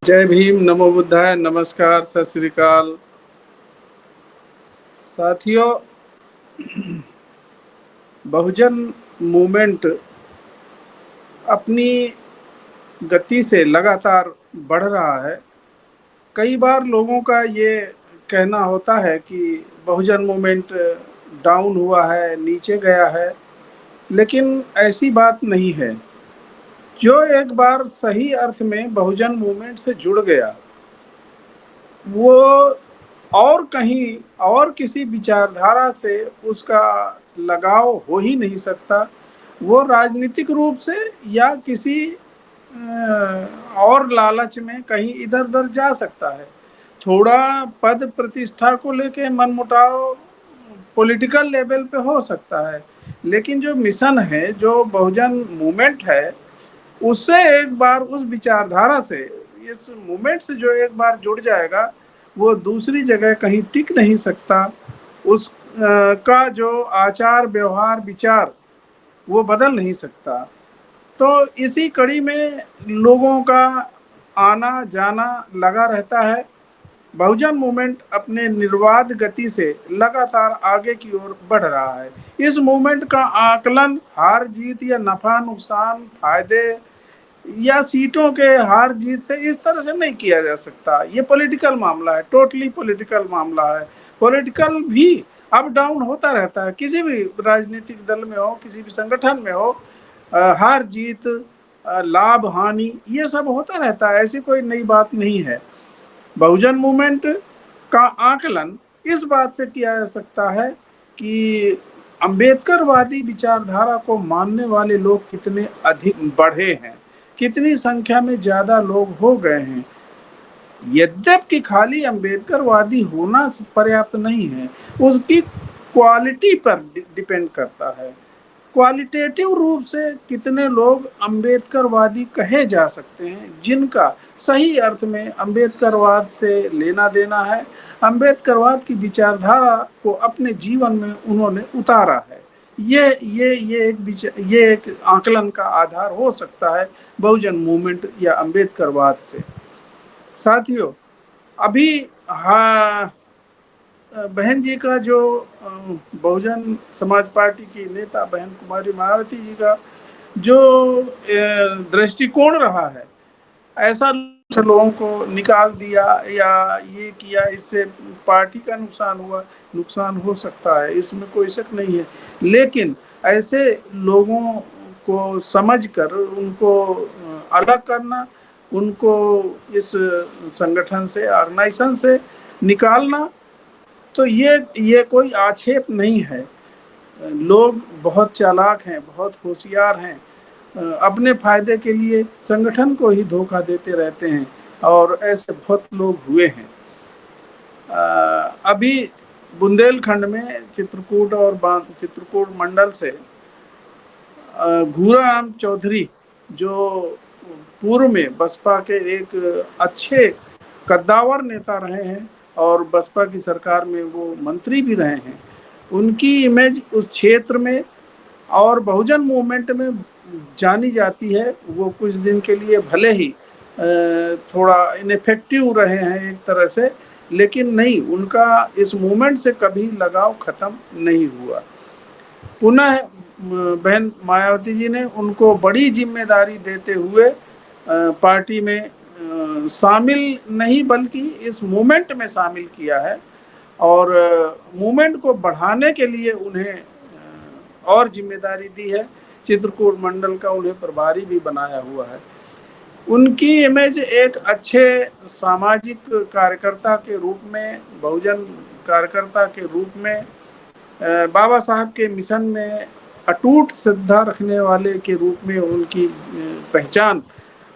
जय भीम, नमो बुद्धाय, नमस्कार, सत श्री अकाल। साथियों, बहुजन मूवमेंट अपनी गति से लगातार बढ़ रहा है। कई बार लोगों का ये कहना होता है कि बहुजन मूवमेंट डाउन हुआ है, नीचे गया है, लेकिन ऐसी बात नहीं है। जो एक बार सही अर्थ में बहुजन मूवमेंट से जुड़ गया, वो और कहीं और किसी विचारधारा से उसका लगाव हो ही नहीं सकता। वो राजनीतिक रूप से या किसी और लालच में कहीं इधर उधर जा सकता है। थोड़ा पद प्रतिष्ठा को लेके मनमुटाव पॉलिटिकल लेवल पे हो सकता है, लेकिन जो मिशन है, जो बहुजन मूवमेंट है, उससे एक बार उस विचारधारा से, इस मूवमेंट से जो एक बार जुड़ जाएगा, वो दूसरी जगह कहीं टिक नहीं सकता। उस का जो आचार व्यवहार विचार वो बदल नहीं सकता। तो इसी कड़ी में लोगों का आना जाना लगा रहता है। बहुजन मूवमेंट अपने निर्बाध गति से लगातार आगे की ओर बढ़ रहा है। इस मूवमेंट का आकलन हार जीत या नफा नुकसान फायदे या सीटों के हार जीत से इस तरह से नहीं किया जा सकता। ये पॉलिटिकल मामला है, टोटली पॉलिटिकल मामला है। पॉलिटिकल भी अप डाउन होता रहता है, किसी भी राजनीतिक दल में हो, किसी भी संगठन में हो, हार जीत, लाभ हानि, ये सब होता रहता है। ऐसी कोई नई बात नहीं है। बहुजन मूवमेंट का आकलन इस बात से किया जा सकता है कि अंबेडकरवादी विचारधारा को मानने वाले लोग कितने अधिक बढ़े हैं, कितनी संख्या में ज्यादा लोग हो गए हैं। यद्यपि खाली अंबेडकरवादी होना पर्याप्त नहीं है, उसकी क्वालिटी पर डिपेंड करता है। क्वालिटेटिव रूप से कितने लोग अंबेडकरवादी कहे जा सकते हैं, जिनका सही अर्थ में अंबेडकरवाद से लेना देना है, अंबेडकरवाद की विचारधारा को अपने जीवन में उन्होंने उतारा है। ये एक आकलन का आधार हो सकता है बहुजन मूवमेंट या अंबेडकरवाद से। साथियों, अभी हाँ, बहन जी का जो बहुजन समाज पार्टी की नेता बहन कुमारी मायावती जी का जो दृष्टिकोण रहा है, ऐसा लोगों को निकाल दिया या ये किया, इससे पार्टी का नुकसान हुआ, नुकसान हो सकता है, इसमें कोई शक नहीं है। लेकिन ऐसे लोगों को समझकर उनको अलग करना, उनको इस संगठन से, ऑर्गेनाइजेशन से निकालना, तो ये कोई आक्षेप नहीं है। लोग बहुत चालाक हैं, बहुत होशियार हैं, अपने फायदे के लिए संगठन को ही धोखा देते रहते हैं, और ऐसे बहुत लोग हुए हैं। अभी बुंदेलखंड में चित्रकूट मंडल से घूराराम चौधरी, जो पूर्व में बसपा के एक अच्छे कद्दावर नेता रहे हैं और बसपा की सरकार में वो मंत्री भी रहे हैं, उनकी इमेज उस क्षेत्र में और बहुजन मूवमेंट में जानी जाती है। वो कुछ दिन के लिए भले ही थोड़ा इनफेक्टिव रहे हैं एक तरह से, लेकिन नहीं, उनका इस मूवमेंट से कभी लगाव खत्म नहीं हुआ। पुनः बहन मायावती जी ने उनको बड़ी जिम्मेदारी देते हुए पार्टी में शामिल नहीं बल्कि इस मूवमेंट में शामिल किया है, और मूवमेंट को बढ़ाने के लिए उन्हें और जिम्मेदारी दी है। चित्रकूट मंडल का उन्हें प्रभारी भी बनाया हुआ है। उनकी इमेज एक अच्छे सामाजिक कार्यकर्ता के रूप में, बहुजन कार्यकर्ता के रूप में, बाबा साहब के मिशन में अटूट श्रद्धा रखने वाले के रूप में उनकी पहचान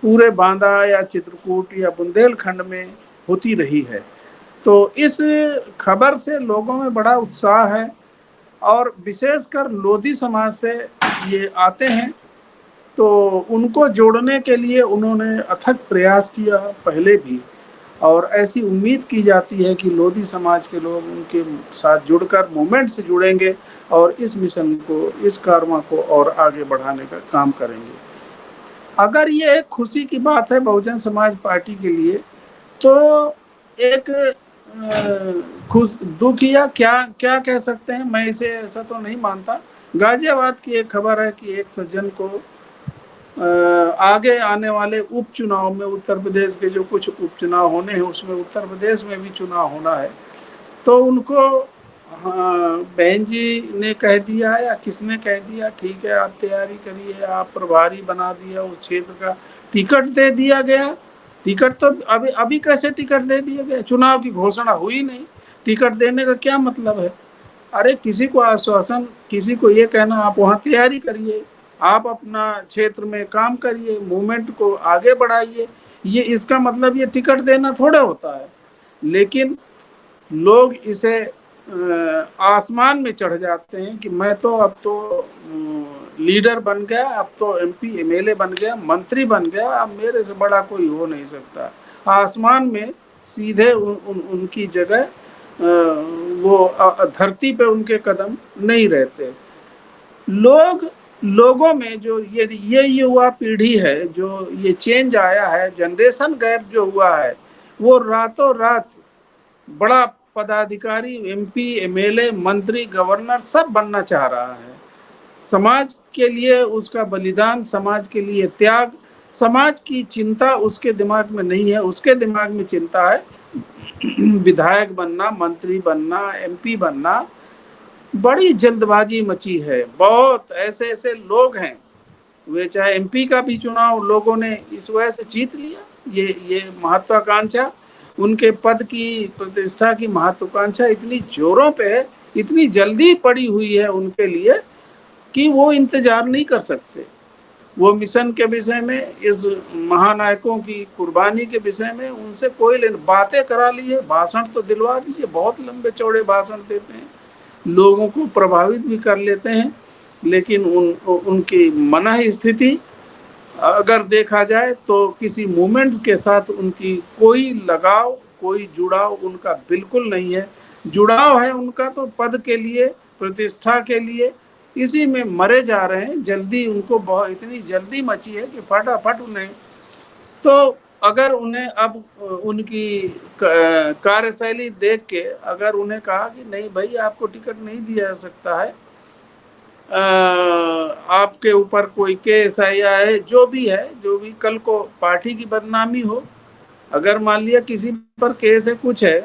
पूरे बांदा या चित्रकूट या बुंदेलखंड में होती रही है। तो इस खबर से लोगों में बड़ा उत्साह है, और विशेषकर लोधी समाज से ये आते हैं, तो उनको जोड़ने के लिए उन्होंने अथक प्रयास किया पहले भी, और ऐसी उम्मीद की जाती है कि लोधी समाज के लोग उनके साथ जुड़कर मूवमेंट से जुड़ेंगे और इस मिशन को, इस कारवां को और आगे बढ़ाने का काम करेंगे। अगर ये एक खुशी की बात है बहुजन समाज पार्टी के लिए, तो एक खुश दुख या क्या क्या कह सकते हैं, मैं इसे ऐसा तो नहीं मानता। गाजियाबाद की एक खबर है कि एक सज्जन को आगे आने वाले उपचुनाव में, उत्तर प्रदेश के जो कुछ उपचुनाव होने हैं उसमें उत्तर प्रदेश में भी चुनाव होना है, तो उनको, हाँ, बहन जी ने कह दिया या किसने कह दिया, ठीक है आप तैयारी करिए, आप प्रभारी बना दिया उस क्षेत्र का, टिकट दे दिया गया। टिकट तो अभी अभी कैसे टिकट दे दिया गया, चुनाव की घोषणा हुई नहीं, टिकट देने का क्या मतलब है। अरे किसी को आश्वासन, किसी को ये कहना आप वहाँ तैयारी करिए, आप अपना क्षेत्र में काम करिए, मूवमेंट को आगे बढ़ाइए, ये इसका मतलब ये टिकट देना थोड़े होता है। लेकिन लोग इसे आसमान में चढ़ जाते हैं कि मैं तो अब तो लीडर बन गया, अब तो एमपी एमएलए बन गया, मंत्री बन गया, अब मेरे से बड़ा कोई हो नहीं सकता। आसमान में सीधे उनकी जगह, वो धरती पे उनके कदम नहीं रहते। लोग, लोगों में जो ये युवा पीढ़ी है, जो ये चेंज आया है, जनरेशन गैप जो हुआ है, वो रातों रात बड़ा पदाधिकारी, एमपी एमएलए मंत्री गवर्नर सब बनना चाह रहा है। समाज के लिए उसका बलिदान, समाज के लिए त्याग, समाज की चिंता उसके दिमाग में नहीं है। उसके दिमाग में चिंता है विधायक बनना, मंत्री बनना, एमपी बनना। बड़ी जल्दबाजी मची है, बहुत ऐसे ऐसे लोग हैं, वे चाहे एमपी का भी चुनाव लोगों ने इस वजह से जीत लिया, ये महत्वाकांक्षा, उनके पद की प्रतिष्ठा की महत्वाकांक्षा इतनी जोरों पे है, इतनी जल्दी पड़ी हुई है उनके लिए कि वो इंतजार नहीं कर सकते। वो मिशन के विषय में, इस महानायकों की कुर्बानी के विषय में उनसे कोई बातें करा ली है, भाषण तो दिलवा दीजिए, बहुत लंबे चौड़े भाषण देते हैं, लोगों को प्रभावित भी कर लेते हैं, लेकिन उनकी मनः स्थिति अगर देखा जाए तो किसी मूवमेंट के साथ उनकी कोई लगाव, कोई जुड़ाव उनका बिल्कुल नहीं है। जुड़ाव है उनका तो पद के लिए, प्रतिष्ठा के लिए, इसी में मरे जा रहे हैं। जल्दी उनको बहुत, इतनी जल्दी मची है कि फटाफट उन्हें, तो अगर उन्हें अब उनकी कार्यशैली देख के अगर उन्हें कहा कि नहीं भाई आपको टिकट नहीं दिया जा सकता है, आपके ऊपर कोई केस है या है, जो भी है, जो भी कल को पार्टी की बदनामी हो, अगर मान लिया किसी पर केस है, कुछ है,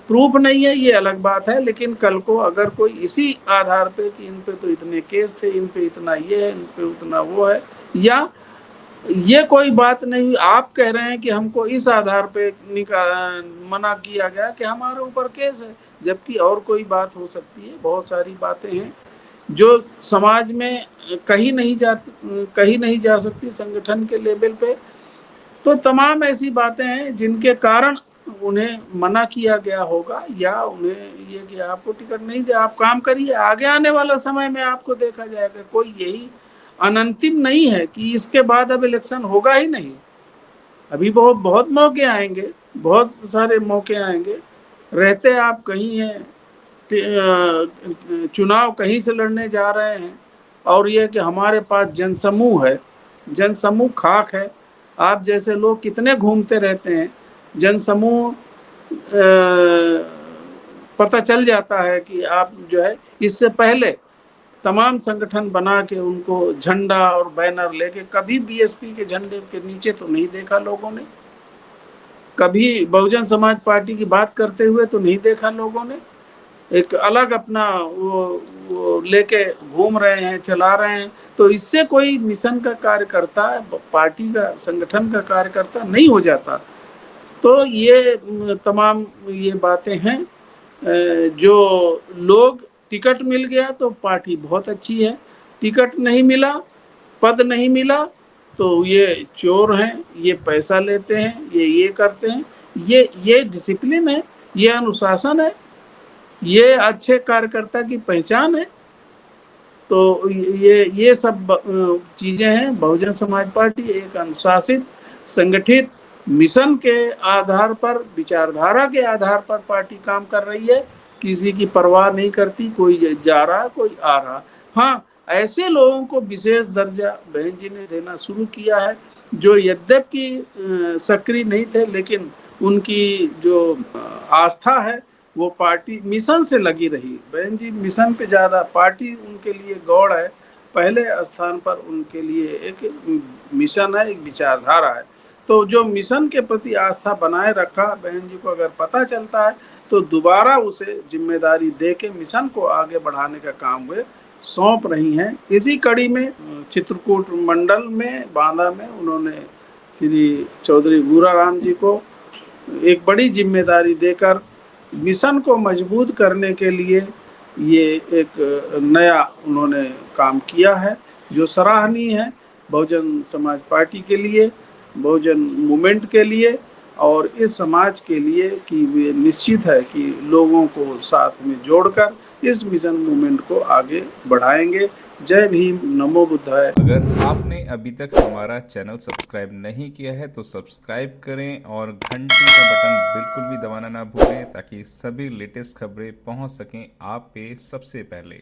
प्रूफ नहीं है ये अलग बात है, लेकिन कल को अगर कोई इसी आधार पे कि इन पे तो इतने केस थे, इन पे इतना ये है, इन पे उतना वो है, या ये कोई बात नहीं, आप कह रहे हैं कि हमको इस आधार पे मना किया गया कि हमारे ऊपर केस है, जबकि और कोई बात हो सकती है। बहुत सारी बातें हैं जो समाज में कहीं नहीं जा सकती संगठन के लेवल पे। तो तमाम ऐसी बातें हैं जिनके कारण उन्हें मना किया गया होगा, या उन्हें ये कि आपको टिकट नहीं दे, आप काम करिए, आगे आने वाला समय में आपको देखा जाएगा। कोई यही अनंतिम नहीं है कि इसके बाद अब इलेक्शन होगा ही नहीं। अभी बहुत बहुत मौके आएंगे, बहुत सारे मौके आएंगे। रहते आप कहीं हैं, चुनाव कहीं से लड़ने जा रहे हैं, और ये कि हमारे पास जनसमूह है, जनसमूह खाक है। आप जैसे लोग कितने घूमते रहते हैं, जनसमूह पता चल जाता है कि आप जो है, इससे पहले तमाम संगठन बना के उनको झंडा और बैनर लेके, कभी बीएसपी के झंडे के नीचे तो नहीं देखा लोगों ने, कभी बहुजन समाज पार्टी की बात करते हुए तो नहीं देखा लोगों ने। एक अलग अपना वो लेके घूम रहे हैं, चला रहे हैं। तो इससे कोई मिशन का कार्यकर्ता, पार्टी का, संगठन का कार्यकर्ता नहीं हो जाता। तो ये तमाम ये बातें हैं, जो लोग, टिकट मिल गया तो पार्टी बहुत अच्छी है, टिकट नहीं मिला, पद नहीं मिला, तो ये चोर हैं, ये पैसा लेते हैं, ये करते हैं। ये डिसिप्लिन है, ये अनुशासन है, ये अच्छे कार्यकर्ता की पहचान है। तो ये सब चीजें हैं। बहुजन समाज पार्टी एक अनुशासित, संगठित, मिशन के आधार पर, विचारधारा के आधार पर पार्टी काम कर रही है। किसी की परवाह नहीं करती, कोई जा रहा, कोई आ रहा। हाँ, ऐसे लोगों को विशेष दर्जा बहन जी ने देना शुरू किया है, जो यद्यपि सक्रिय नहीं थे, लेकिन उनकी जो आस्था है वो पार्टी मिशन से लगी रही। बहन जी मिशन पे ज़्यादा, पार्टी उनके लिए गौड़ है, पहले स्थान पर उनके लिए एक मिशन है, एक विचारधारा है। तो जो मिशन के प्रति आस्था बनाए रखा, बहन जी को अगर पता चलता है तो दोबारा उसे जिम्मेदारी दे के मिशन को आगे बढ़ाने का काम वे सौंप रही हैं। इसी कड़ी में चित्रकूट मंडल में बांदा में उन्होंने श्री चौधरी भूरा राम जी को एक बड़ी जिम्मेदारी देकर मिशन को मजबूत करने के लिए ये एक नया उन्होंने काम किया है, जो सराहनीय है बहुजन समाज पार्टी के लिए, बहुजन मूवमेंट के लिए और इस समाज के लिए, कि वे निश्चित है कि लोगों को साथ में जोड़कर इस मिशन मूवमेंट को आगे बढ़ाएंगे। जय भीम, नमो बुद्धाय। अगर आपने अभी तक हमारा चैनल सब्सक्राइब नहीं किया है तो सब्सक्राइब करें और घंटी का बटन बिल्कुल भी दबाना ना भूलें, ताकि सभी लेटेस्ट खबरें पहुंच सकें आप पे सबसे पहले।